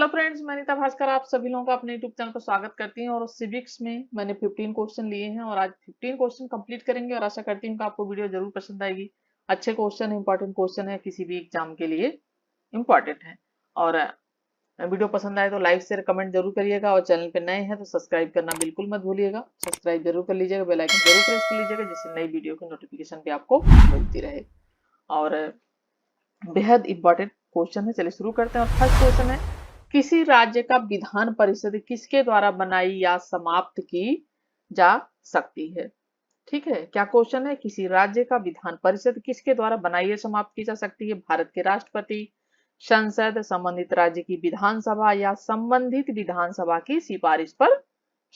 Hello friends, मैं नीता भास्कर आप सभी लोगों का अपने यूट्यूब चैनल पर स्वागत करती हूँ। और सिविक्स में मैंने 15 क्वेश्चन लिए हैं और आज 15 क्वेश्चन कंप्लीट करेंगे और आशा करती हूँ कि आपको वीडियो जरूर पसंद आएगी। अच्छे क्वेश्चन है, इंपॉर्टेंट क्वेश्चन है, किसी भी एग्जाम के लिए इंपॉर्टेंट है। और वीडियो पसंद आए तो लाइक शेयर कमेंट जरूर करिएगा और चैनल पे नए हैं तो सब्सक्राइब करना बिल्कुल मत भूलिएगा। सब्सक्राइब जरूर कर लीजिएगा, बेल आइकन जरूर प्रेस कर लीजिएगा जिससे नई वीडियो की नोटिफिकेशन भी आपको मिलती रहे। और बेहद इंपॉर्टेंट क्वेश्चन है, चलिए शुरू करते हैं। और फर्स्ट क्वेश्चन है, किसी राज्य का विधान परिषद किसके द्वारा बनाई या समाप्त की जा सकती है? ठीक है, क्या क्वेश्चन है? किसी राज्य का विधान परिषद किसके द्वारा बनाई या समाप्त की जा सकती है? भारत के राष्ट्रपति, संसद, संबंधित राज्य की विधानसभा या संबंधित विधानसभा की सिफारिश पर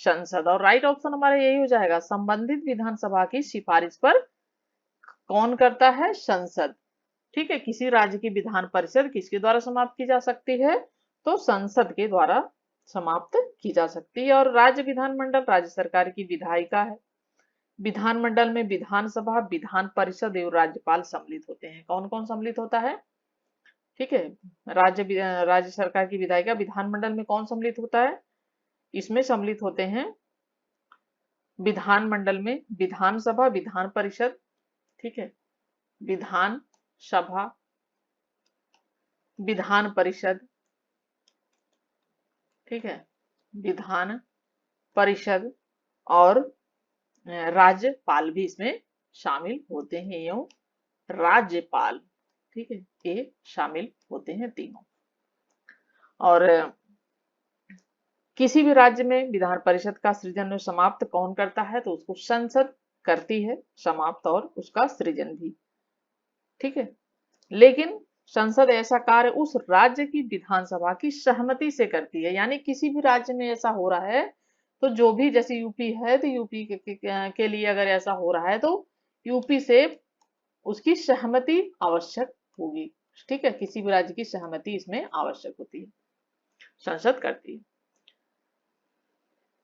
संसद। और राइट ऑप्शन हमारा यही हो जाएगा, संबंधित विधानसभा की सिफारिश पर कौन करता है? संसद। ठीक है, किसी राज्य की विधान परिषद किसके द्वारा समाप्त की जा सकती है? तो संसद के द्वारा समाप्त की जा सकती है। और राज्य विधानमंडल राज्य सरकार की विधायिका है। विधानमंडल में विधानसभा, विधान परिषद एवं राज्यपाल सम्मिलित होते हैं। कौन कौन सम्मिलित होता है? ठीक है, राज्य सरकार की विधायिका। विधानमंडल में कौन सम्मिलित होता है? इसमें सम्मिलित होते हैं विधानमंडल में विधानसभा, विधान परिषद, ठीक है, विधान सभा, विधान परिषद, ठीक है, विधान परिषद और राज्यपाल भी इसमें शामिल होते हैं। यूं राज्यपाल, ठीक है, ये शामिल होते हैं तीनों। और किसी भी राज्य में विधान परिषद का सृजन और समाप्त कौन करता है? तो उसको संसद करती है समाप्त और उसका सृजन भी। ठीक है, लेकिन संसद ऐसा कार्य उस राज्य की विधानसभा की सहमति से करती है। यानी किसी भी राज्य में ऐसा हो रहा है तो जो भी, जैसे यूपी है तो यूपी के लिए अगर ऐसा हो रहा है तो यूपी से उसकी सहमति आवश्यक होगी। ठीक है, किसी भी राज्य की सहमति इसमें आवश्यक होती है, संसद करती है।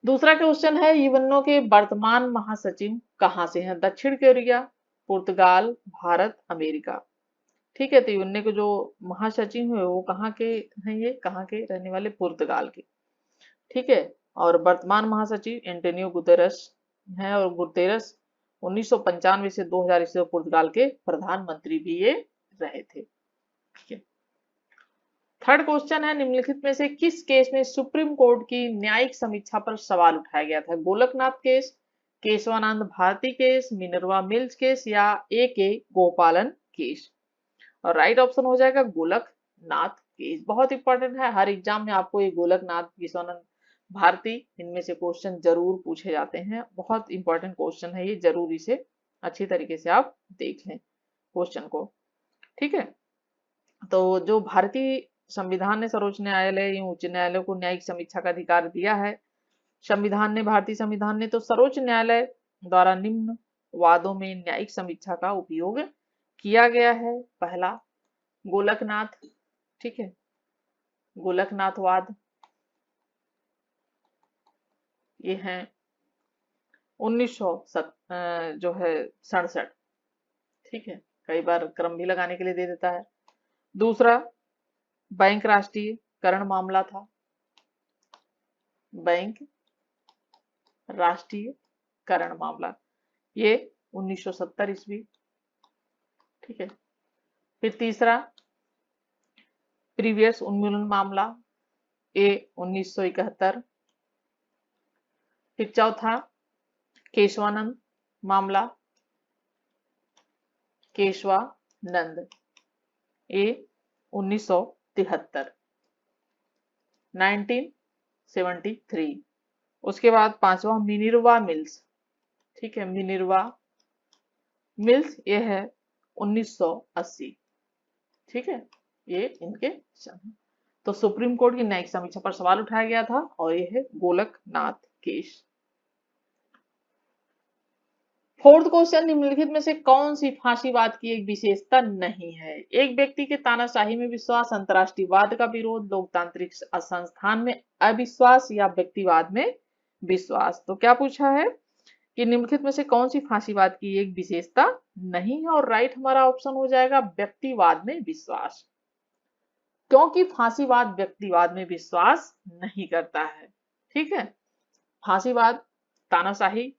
दूसरा क्वेश्चन है, यूएनओ के वर्तमान महासचिव कहाँ से हैं? दक्षिण कोरिया, पुर्तगाल, भारत, अमेरिका। ठीक है, तो यूएनओ के जो महासचिव है वो कहाँ के हैं? ये कहाँ के रहने वाले? पुर्तगाल के। ठीक है, और वर्तमान महासचिव एंटोनियो गुतेरस हैं। और गुतेरस 1995 से 2000 ईस्वी में पुर्तगाल के प्रधानमंत्री भी ये रहे थे। ठीक है, थर्ड क्वेश्चन है, निम्नलिखित में से किस केस में सुप्रीम कोर्ट की न्यायिक समीक्षा पर सवाल उठाया गया था? Golaknath case, Keshavananda Bharati case, Minerva Mills case या ए के गोपालन केस? और राइट ऑप्शन हो जाएगा गोलकनाथ केस। बहुत इंपॉर्टेंट है, हर एग्जाम में आपको ये गोलकनाथ, केशवानंद भारती, इनमें से क्वेश्चन जरूर पूछे जाते हैं। बहुत इंपॉर्टेंट क्वेश्चन है ये, जरूर इसे अच्छी तरीके से आप देख लें क्वेश्चन को। ठीक है, तो जो भारतीय संविधान ने सर्वोच्च न्यायालय या उच्च न्यायालय को न्यायिक समीक्षा का अधिकार दिया है, संविधान ने, भारतीय संविधान ने, तो सर्वोच्च न्यायालय द्वारा निम्न वादों में न्यायिक समीक्षा का उपयोग किया गया है। पहला गोलकनाथ, ठीक है, गोलकनाथ वाद, ये है 1967, जो है 67। ठीक है, कई बार क्रम भी लगाने के लिए दे देता है। दूसरा बैंक राष्ट्रीयकरण मामला था, बैंक राष्ट्रीयकरण मामला, ये 1970 ईस्वी। ठीक है, फिर तीसरा प्रीवियस उन्मूलन मामला, ये 1971। फिर चौथा केशवानंद मामला, केशवानंद, ये 1973, 1973। उसके बाद पांचवा मिनर्वा मिल्स, ठीक है, मिनर्वा मिल्स, ये है 1980। ठीक है, ये इनके तो सुप्रीम कोर्ट की न्यायिक समीक्षा पर सवाल उठाया गया था और ये है गोलकनाथ केस। फोर्थ क्वेश्चन, निम्नलिखित में से कौन सी फांसीवाद की एक विशेषता नहीं है? एक व्यक्ति के तानाशाही में विश्वास, अंतरराष्ट्रीयवाद का विरोध, लोकतांत्रिक संस्थान में अविश्वास या व्यक्तिवाद में विश्वास। तो क्या पूछा है कि निम्नलिखित में से कौन सी फांसीवाद की एक विशेषता नहीं है? और राइट हमारा ऑप्शन हो जाएगा व्यक्तिवाद में विश्वास। क्योंकि फांसीवाद व्यक्तिवाद में विश्वास नहीं करता है। ठीक है, फांसीवाद तानाशाही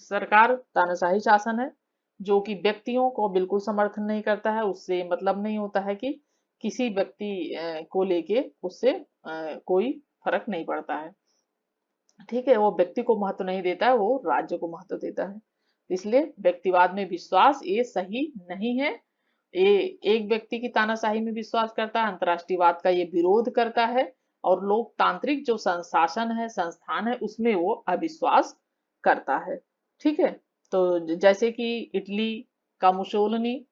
सरकार, तानाशाही शासन है जो कि व्यक्तियों को बिल्कुल समर्थन नहीं करता है। उससे मतलब नहीं होता है कि किसी व्यक्ति को लेके उससे कोई फर्क नहीं पड़ता है। ठीक है, वो व्यक्ति को महत्व नहीं देता है, वो राज्य को महत्व देता है। इसलिए व्यक्तिवाद में विश्वास ये सही नहीं है। ये एक व्यक्ति की तानाशाही में विश्वास करता है, अंतर्राष्ट्रीयवाद का ये विरोध करता है, और लोकतांत्रिक जो संशासन है, संस्थान है, उसमें वो अविश्वास करता है। ठीक है, तो जैसे कि इटली का मुसोलिनी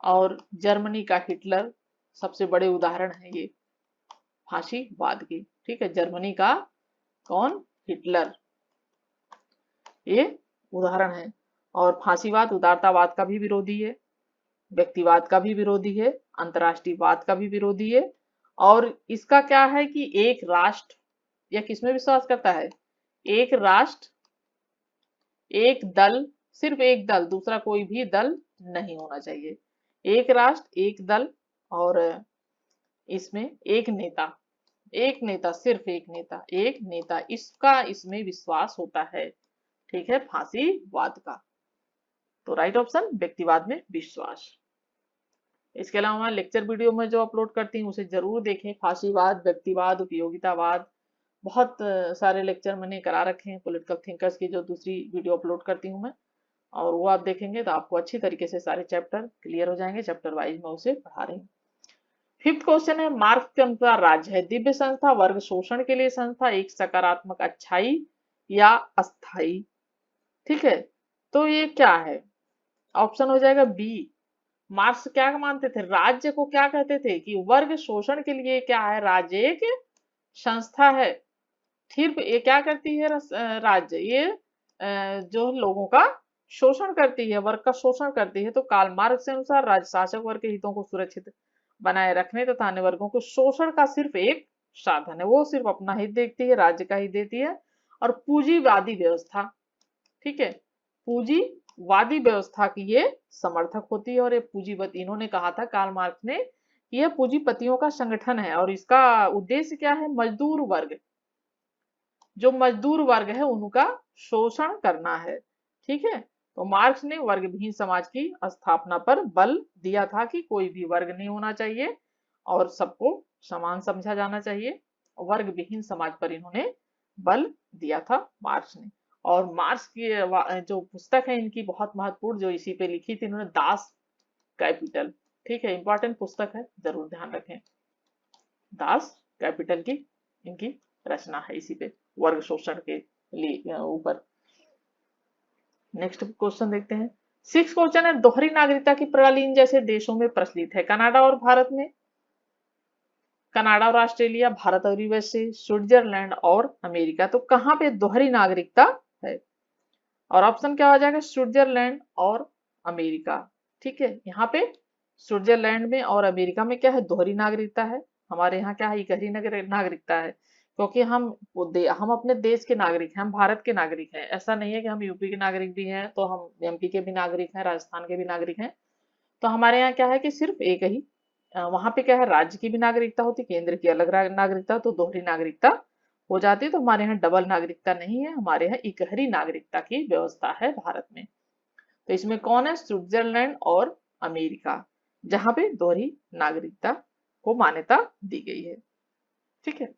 और जर्मनी का हिटलर सबसे बड़े उदाहरण है ये फांसीवाद की। ठीक है, जर्मनी का कौन, हिटलर, ये उदाहरण है। और फांसीवाद उदारतावाद का भी विरोधी है, व्यक्तिवाद का भी विरोधी है, अंतर्राष्ट्रीयवाद का भी विरोधी है। और इसका क्या है कि एक राष्ट्र, यह किसमें विश्वास करता है, एक राष्ट्र एक दल, सिर्फ एक दल, दूसरा कोई भी दल नहीं होना चाहिए। एक राष्ट्र एक दल, और इसमें एक नेता, एक नेता, सिर्फ एक नेता, एक नेता, इसका इसमें विश्वास होता है। ठीक है, फांसीवाद का। तो राइट ऑप्शन व्यक्तिवाद में विश्वास। इसके अलावा लेक्चर वीडियो में जो अपलोड करती हूँ उसे जरूर देखें। फांसीवाद, व्यक्तिवाद, उपयोगितावाद, बहुत सारे लेक्चर मैंने करा रखे हैं पॉलिटिकल थिंकर्स की, जो दूसरी वीडियो अपलोड करती हूँ मैं, और वो आप देखेंगे तो आपको अच्छी तरीके से सारे चैप्टर क्लियर हो जाएंगे। चैप्टर वाइज मैं उसे पढ़ा रही हूँ। फिफ्थ क्वेश्चन है, मार्क्स के अनुसार राज्य है दिव्य संस्था, वर्ग शोषण के लिए संस्था, एक सकारात्मक अच्छाई या अस्थाई। ठीक है, तो ये क्या है, ऑप्शन हो जाएगा बी। मार्क्स क्या मानते थे, राज्य को क्या कहते थे कि वर्ग शोषण के लिए क्या है, राज्य एक संस्था है। फिर ये क्या करती है, राज्य ये जो लोगों का शोषण करती है, वर्ग का शोषण करती है। तो कार्ल मार्क्स के अनुसार राज्य शासक वर्ग के हितों को सुरक्षित बनाए रखने तथा अन्य वर्गों को शोषण का सिर्फ एक साधन है, वो सिर्फ अपना हित देखती है, राज्य का हित देती है। और पूंजीवादी व्यवस्था, ठीक है, पूंजीवादी व्यवस्था की ये समर्थक होती है। और ये पूंजीपति, इन्होंने कहा था कार्ल मार्क्स ने, यह पूंजीपतियों का संगठन है और इसका उद्देश्य क्या है, मजदूर वर्ग, जो मजदूर वर्ग है उनका शोषण करना है। ठीक है, तो मार्क्स ने वर्ग विहीन समाज की स्थापना पर बल दिया था कि कोई भी वर्ग नहीं होना चाहिए और सबको समान समझा जाना चाहिए। वर्ग विहीन समाज पर इन्होंने बल दिया था मार्क्स ने। और मार्क्स की जो पुस्तक है इनकी बहुत महत्वपूर्ण, जो इसी पे लिखी थी इन्होंने, दास कैपिटल। ठीक है, इंपॉर्टेंट पुस्तक है, जरूर ध्यान रखें। दास कैपिटल की इनकी रचना है इसी पे, वर्ग शोषण के लिए ऊपर। नेक्स्ट क्वेश्चन देखते हैं। सिक्स क्वेश्चन है, दोहरी नागरिकता की प्रणाली इन जैसे देशों में प्रचलित है, कनाडा और भारत में, कनाडा और ऑस्ट्रेलिया, भारत और यूएसए, स्विट्जरलैंड और अमेरिका। तो कहां पे दोहरी नागरिकता है, और ऑप्शन क्या हो जाएगा, स्विट्जरलैंड और अमेरिका। ठीक है, यहाँ पे स्विट्जरलैंड में और अमेरिका में क्या है, दोहरी नागरिकता है। हमारे यहाँ क्या है, इकहरी नागरिकता है, क्योंकि हम अपने देश के नागरिक हैं, हम भारत के नागरिक हैं। ऐसा नहीं है कि हम यूपी के नागरिक भी हैं तो हम एमपी के भी नागरिक हैं, राजस्थान के भी नागरिक हैं। तो हमारे यहाँ क्या है कि सिर्फ एक ही, वहां पे क्या है, राज्य की भी नागरिकता होती, केंद्र की अलग नागरिकता, तो दोहरी नागरिकता हो जाती है। तो हमारे यहाँ डबल नागरिकता नहीं है, हमारे यहाँ इकहरी नागरिकता की व्यवस्था है भारत में। तो इसमें कौन है, स्विट्जरलैंड और अमेरिका, जहां पे दोहरी नागरिकता को मान्यता दी गई है। ठीक है,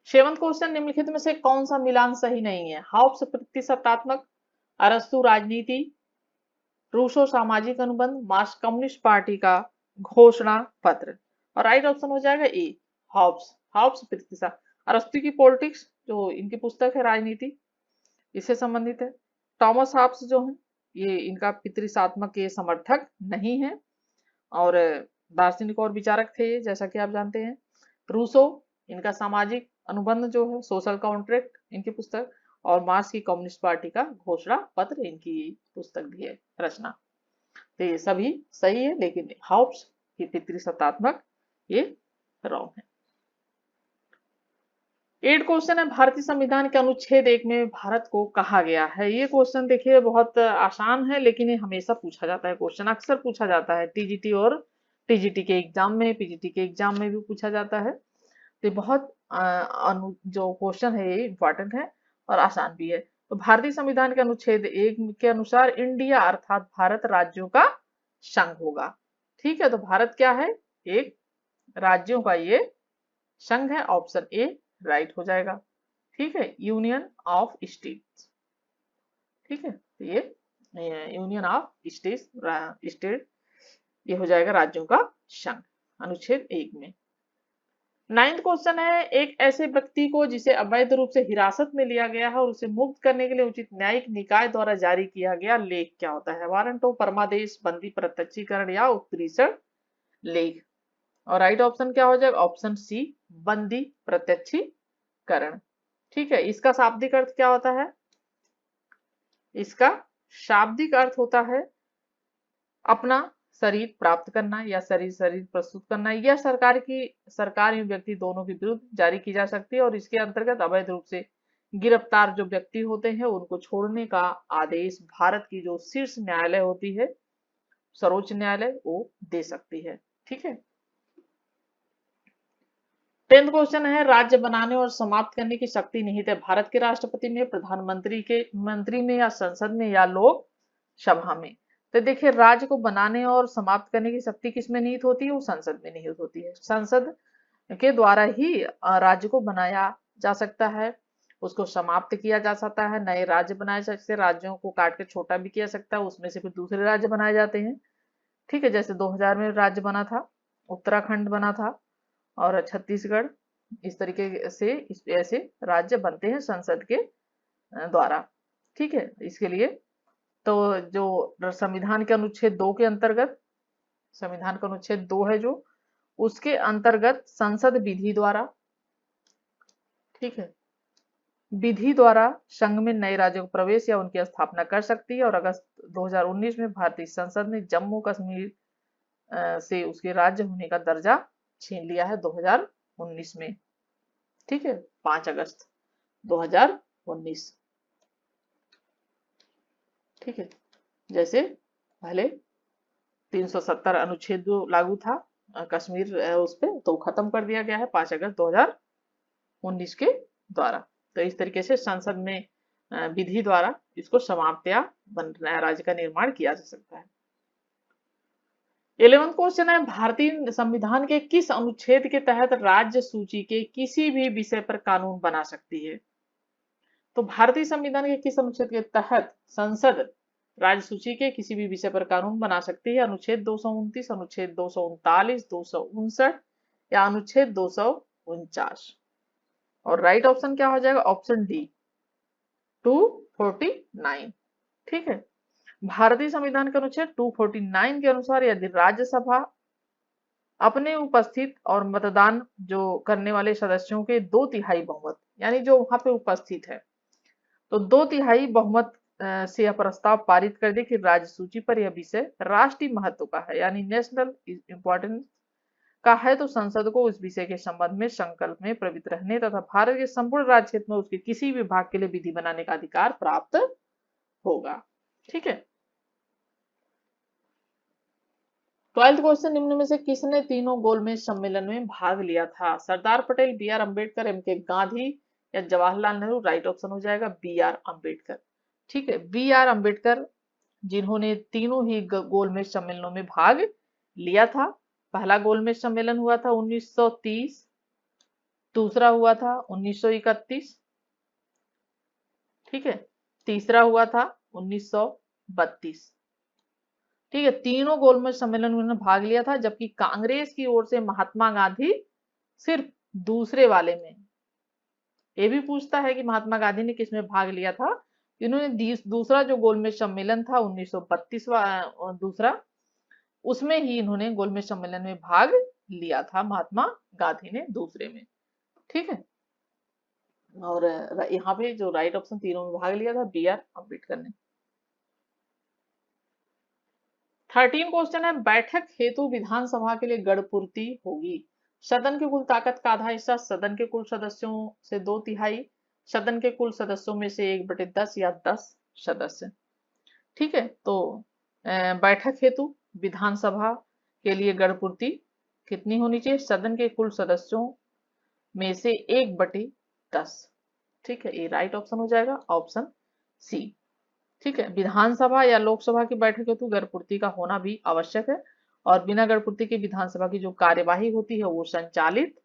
सेवंथ क्वेश्चन, निम्नलिखित में से कौन सा मिलान सही नहीं है, हाउस प्रतिशतात्मक, अरस्तु राजनीति, रूसो सामाजिक अनुबंध, मार्क्स कम्युनिस्ट पार्टी का घोषणा पत्र। और राइट ऑप्शन हो जाएगा ए, हॉब्स, हॉब्स प्रतिशत, अरस्तु की पॉलिटिक्स, जो इनकी पुस्तक है राजनीति, इससे संबंधित है। थॉमस हॉब्स जो है ये इनका पितृसात्मक के समर्थक नहीं है, और दार्शनिक और विचारक थे ये, जैसा कि आप जानते हैं। रूसो, इनका सामाजिक अनुबंध जो है, सोशल कॉन्ट्रैक्ट इनकी पुस्तक, और मार्क्स की कम्युनिस्ट पार्टी का घोषणा पत्र इनकी पुस्तक भी है, रचना। तो ये सभी सही है, लेकिन हाउस की पितृसत्तात्मक ये रॉन्ग है। 8 क्वेश्चन है, भारतीय संविधान के अनुच्छेद 1 में भारत को कहा गया है। ये क्वेश्चन देखिए बहुत आसान है, लेकिन ये हमेशा पूछा जाता है, क्वेश्चन अक्सर पूछा जाता है टीजीटी और टीजीटी के एग्जाम में, पीजीटी के एग्जाम में भी पूछा जाता है। तो ये बहुत जो क्वेश्चन है ये इंपॉर्टेंट है और आसान भी है। तो भारतीय संविधान के अनुच्छेद 1 के अनुसार इंडिया अर्थात भारत राज्यों का संघ होगा। ठीक है, तो भारत क्या है? एक राज्यों का ये संघ है। ऑप्शन ए राइट हो जाएगा। ठीक है, यूनियन ऑफ स्टेट्स। ठीक है, तो ये यूनियन ऑफ स्टेट ये हो जाएगा राज्यों का संघ अनुच्छेद 1 में। 9th क्वेश्चन है, एक ऐसे व्यक्ति को जिसे अवैध रूप से हिरासत में लिया गया है और उसे मुक्त करने के लिए उचित न्यायिक निकाय द्वारा जारी किया गया लेख क्या होता है? वारंट ऑफ परमादेश, बंदी, प्रत्यक्षीकरण या उत्प्रेषण लेख। और राइट ऑप्शन क्या हो जाएगा? ऑप्शन सी, बंदी प्रत्यक्षीकरण। ठीक है, इसका शाब्दिक अर्थ क्या होता है? इसका शाब्दिक अर्थ होता है अपना शरीर प्राप्त करना या शरीर प्रस्तुत करना, या सरकार या व्यक्ति दोनों के विरुद्ध जारी की जा सकती है। और इसके अंतर्गत अवैध रूप से गिरफ्तार जो व्यक्ति होते हैं उनको छोड़ने का आदेश भारत की जो शीर्ष न्यायालय होती है, सर्वोच्च न्यायालय, वो दे सकती है। ठीक है, 10th क्वेश्चन है, राज्य बनाने और समाप्त करने की शक्ति निहित है भारत के राष्ट्रपति में, प्रधानमंत्री के मंत्री में, या संसद में, या लोक सभा में? तो देखिए, राज्य को बनाने और समाप्त करने की शक्ति किसमें निहित होती है? वो संसद में निहित होती है। संसद के द्वारा ही राज्य को बनाया जा सकता है, उसको समाप्त किया जा सकता है, नए राज्य बनाए जा सकते हैं, राज्यों को काट के छोटा भी किया सकता है, उसमें से फिर दूसरे राज्य बनाए जाते हैं। ठीक है, जैसे 2000 में राज्य बना था, उत्तराखंड बना था और छत्तीसगढ़, इस तरीके से ऐसे राज्य बनते हैं संसद के द्वारा। ठीक है, इसके लिए तो जो संविधान के अनुच्छेद 2 के अंतर्गत, संविधान का अनुच्छेद 2 है जो, उसके अंतर्गत संसद विधि द्वारा, ठीक है, विधि द्वारा संघ में नए राज्यों का प्रवेश या उनकी स्थापना कर सकती है। और अगस्त 2019 में भारतीय संसद ने जम्मू कश्मीर से उसके राज्य होने का दर्जा छीन लिया है 2019 में। ठीक है, 5 अगस्त 2019। ठीक है, जैसे पहले 370 अनुच्छेद जो लागू था कश्मीर उस पे, तो खत्म कर दिया गया है 5 अगस्त 2019 के द्वारा। तो इस तरीके से संसद में विधि द्वारा इसको समाप्त या नया राज्य का निर्माण किया जा सकता है। 11th क्वेश्चन है, भारतीय संविधान के किस अनुच्छेद के तहत राज्य सूची के किसी भी विषय पर कानून बना सकती है? तो भारतीय संविधान के किस अनुच्छेद के तहत संसद राज्य सूची के किसी भी विषय पर कानून बना सकती है? अनुच्छेद 229, अनुच्छेद 239, 259 या अनुच्छेद 249? और राइट ऑप्शन क्या हो जाएगा? Option D, 249। ठीक है, भारतीय संविधान के अनुच्छेद 249 के अनुसार यदि राज्यसभा अपने उपस्थित और मतदान जो करने वाले सदस्यों के 2/3 बहुमत, यानी जो वहां पे उपस्थित है, तो 2/3 बहुमत से यह प्रस्ताव पारित कर दे कि राज्य सूची पर यह विषय राष्ट्रीय महत्व का है, यानी नेशनल इंपॉर्टेंस का है, तो संसद को उस विषय के संबंध में संकल्प में प्रवृत्त रहने तथा भारत के संपूर्ण राज्य क्षेत्र में उसके किसी भी भाग के लिए विधि बनाने का अधिकार प्राप्त होगा। ठीक है, 12th क्वेश्चन, निम्न में से किसने तीनों गोलमेज सम्मेलन में भाग लिया था? Sardar Patel, B R Ambedkar, M K Gandhi या जवाहरलाल नेहरू? राइट ऑप्शन हो जाएगा बी आर अम्बेडकर। ठीक है, बी आर अम्बेडकर जिन्होंने तीनों ही गोलमेज सम्मेलनों में भाग लिया था। पहला गोलमेज सम्मेलन हुआ था 1930, दूसरा हुआ था 1931, ठीक है, तीसरा हुआ था 1932। ठीक है, तीनों गोलमेज सम्मेलन में उन्होंने भाग लिया था, जबकि कांग्रेस की ओर से महात्मा गांधी सिर्फ दूसरे वाले में। ये भी पूछता है कि महात्मा गांधी ने किसमें भाग लिया था? इन्होंने दूसरा जो गोलमेज सम्मेलन था 1932 दूसरा, उसमें ही इन्होंने गोलमेज सम्मेलन में भाग लिया था, महात्मा गांधी ने दूसरे में। ठीक है, और यहाँ पे जो राइट ऑप्शन तीनों में भाग लिया था बी आर अम्बेडकर ने। 13 क्वेश्चन है, बैठक हेतु विधानसभा के लिए गढ़पूर्ति होगी। सदन की कुल ताकत का आधा हिस्सा सदन के कुल सदस्यों से 2/3, सदन के कुल सदस्यों में से 1/10 या 10 सदस्य। ठीक है, तो बैठक हेतु विधानसभा के लिए गणपूर्ति कितनी होनी चाहिए? सदन के कुल सदस्यों में से 1/10। ठीक है, ये राइट ऑप्शन हो जाएगा, ऑप्शन सी। ठीक है, विधानसभा या लोकसभा की बैठक हेतु गणपूर्ति का होना भी आवश्यक है, और बिना गणपूर्ति के विधानसभा की जो कार्यवाही होती है वो संचालित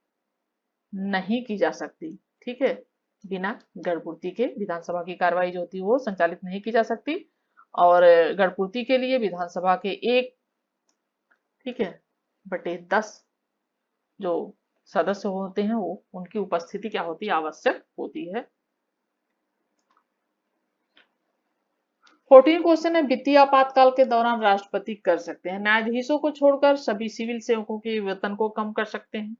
नहीं की जा सकती। ठीक है, बिना गणपूर्ति के विधानसभा की कार्यवाही जो होती है वो संचालित नहीं की जा सकती, और गणपूर्ति के लिए विधानसभा के 1, ठीक है, बटे 10 जो सदस्य होते हैं वो उनकी उपस्थिति क्या होती है? आवश्यक होती है। 14 क्वेश्चन है, वित्तीय आपातकाल के दौरान राष्ट्रपति कर सकते हैं, न्यायाधीशों को छोड़कर सभी सिविल सेवकों के वेतन को कम कर सकते हैं,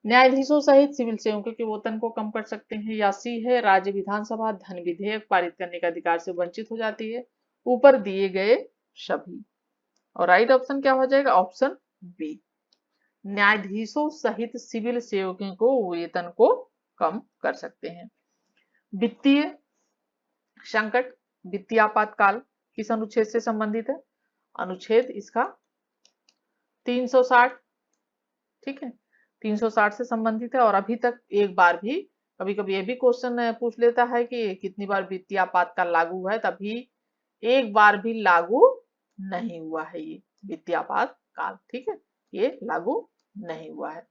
न्यायाधीशों सहित सिविल सेवकों के वेतन को कम कर सकते हैं, या सी है राज्य विधानसभा धन विधेयक पारित करने के अधिकार से वंचित हो जाती है, ऊपर दिए गए सभी। और राइट ऑप्शन क्या हो जाएगा? ऑप्शन बी, न्यायाधीशों सहित सिविल सेवकों को वेतन को कम कर सकते हैं। वित्तीय संकट, वित्तीय आपातकाल किस अनुच्छेद से संबंधित है? अनुच्छेद इसका 360। ठीक है, 360 से संबंधित है, और अभी तक एक बार भी, कभी कभी ये भी क्वेश्चन पूछ लेता है कि कितनी बार वित्तीय आपातकाल लागू हुआ है, तभी एक बार भी लागू नहीं हुआ है ये वित्तीय आपातकाल। ठीक है, ये लागू नहीं हुआ है।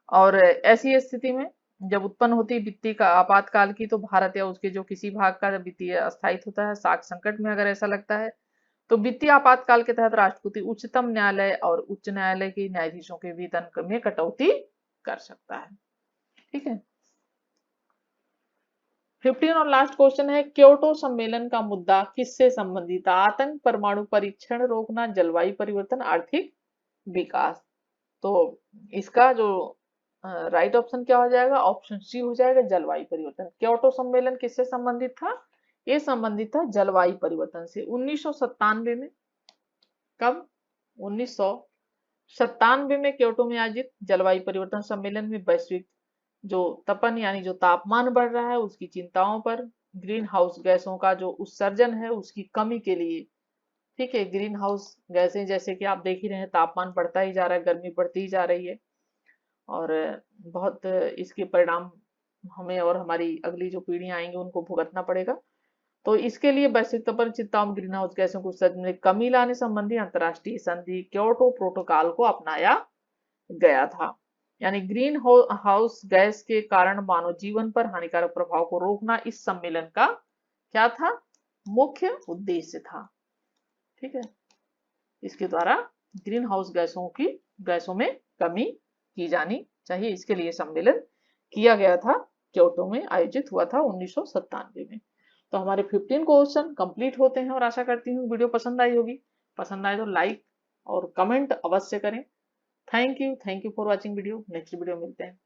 और ऐसी स्थिति में जब उत्पन्न होती है वित्तीय का आपातकाल की, तो भारत या उसके जो किसी भाग का वित्तीय अस्थायित्व होता है, साख संकट में अगर ऐसा लगता है, तो वित्तीय आपातकाल के तहत राष्ट्रपति उच्चतम न्यायालय और उच्च न्यायालय के न्यायाधीशों के वेतन में कटौती कर सकता है। ठीक है, 15 और लास्ट क्वेश्चन है, क्योटो सम्मेलन का मुद्दा किससे संबंधित है? आतंक, परमाणु परीक्षण रोकना, जलवायु परिवर्तन, आर्थिक विकास। तो इसका जो राइट ऑप्शन क्या हो जाएगा? ऑप्शन सी हो जाएगा, जलवायु परिवर्तन। क्योटो सम्मेलन किससे संबंधित था? ये संबंधित था जलवायु परिवर्तन से। 1997 में, कब? 1997 में क्योटो में आयोजित जलवायु परिवर्तन सम्मेलन में वैश्विक जो तपन यानी जो तापमान बढ़ रहा है उसकी चिंताओं पर, ग्रीन हाउस गैसों का जो उत्सर्जन है उसकी कमी के लिए, ठीक है, ग्रीन हाउस गैसें जैसे कि आप देख ही रहे हैं तापमान बढ़ता ही जा रहा है, गर्मी बढ़ती ही जा रही है, और बहुत इसके परिणाम हमें और हमारी अगली जो पीढ़ियां आएंगी उनको भुगतना पड़ेगा। तो इसके लिए वैश्विक तपन चिंताओं में ग्रीन हाउस गैसों को उत्सर्जन में कमी लाने संबंधी अंतर्राष्ट्रीय संधि क्योटो प्रोटोकॉल को अपनाया गया था। यानी ग्रीन हाउस गैस के कारण मानव जीवन पर हानिकारक प्रभाव को रोकना इस सम्मेलन का क्या था? मुख्य उद्देश्य था। ठीक है, इसके द्वारा ग्रीन हाउस गैसों में कमी की जानी चाहिए, इसके लिए सम्मेलन किया गया था, क्योटो में आयोजित हुआ था 1997 में। तो हमारे 15 क्वेश्चन कंप्लीट होते हैं, और आशा करती हूँ वीडियो पसंद आई होगी। पसंद आए तो लाइक और कमेंट अवश्य करें। Thank you for watching video. Next video मिलते हैं।